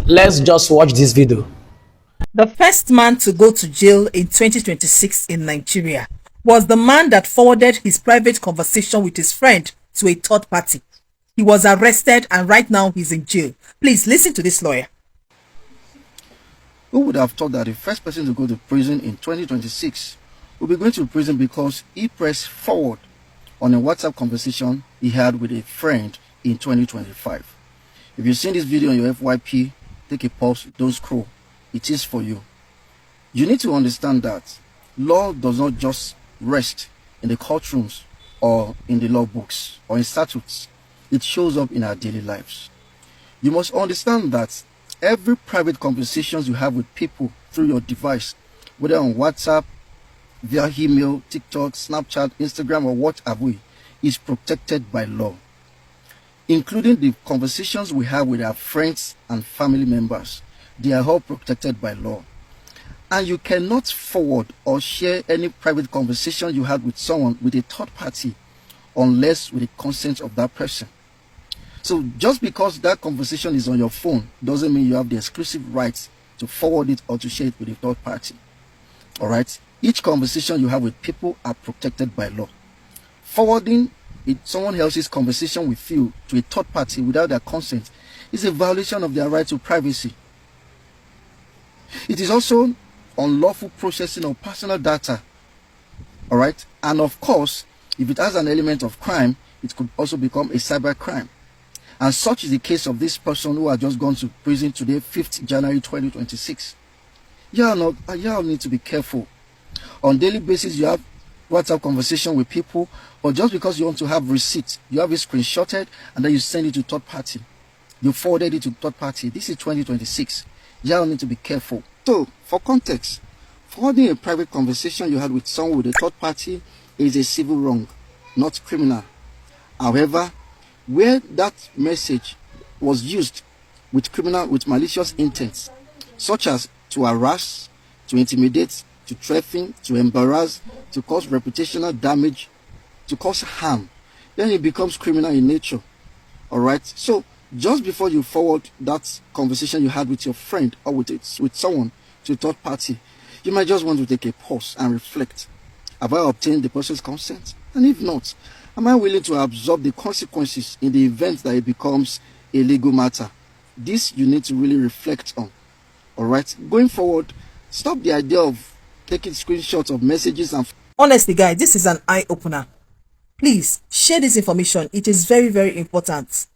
Let's just watch this video. The first man to go to jail in 2026 in Nigeria was the man that forwarded his private conversation with his friend to a third party. He was arrested and right now he's in jail. Please listen to this lawyer. Who would have thought that the first person to go to prison in 2026 will be going to prison because he pressed forward on a WhatsApp conversation he had with a friend in 2025? If you've seen this video on your FYP, take a pause, don't scroll. It is for you. You need to understand that law does not just rest in the courtrooms or in the law books or in statutes. It shows up in our daily lives. You must understand that every private conversations you have with people through your device, whether on WhatsApp, via email, TikTok, Snapchat, Instagram, or what have we, is protected by law, including the conversations we have with our friends and family members. They are all protected by law. And you cannot forward or share any private conversation you had with someone with a third party unless with the consent of that person. So just because that conversation is on your phone doesn't mean you have the exclusive rights to forward it or to share it with a third party. Alright? Each conversation you have with people are protected by law. Forwarding someone else's conversation with you to a third party without their consent is a violation of their right to privacy. It is also unlawful processing of personal data. Alright? And of course, if it has an element of crime, it could also become a cyber crime. And such is the case of this person who had just gone to prison today, 5th January 2026. Y'all need to be careful. On daily basis, you have WhatsApp conversation with people, or just because you want to have receipts, you have it screenshotted and then you send it to third party. You forwarded it to third party. This is 2026. Y'all need to be careful. So, for context, forwarding a private conversation you had with someone with a third party is a civil wrong, not criminal. However, where that message was used with malicious intents, such as to harass, to intimidate, to threaten, to embarrass, to cause reputational damage, to cause harm, then it becomes criminal in nature. Alright? So, just before you forward that conversation you had with your friend or with someone to a third party, you might just want to take a pause and reflect. Have I obtained the person's consent? And if not, am I willing to absorb the consequences in the event that it becomes a legal matter? This you need to really reflect on. Alright? Going forward, stop the idea of taking screenshots of messages and... Honestly, guys, this is an eye-opener. Please, share this information. It is very, very important.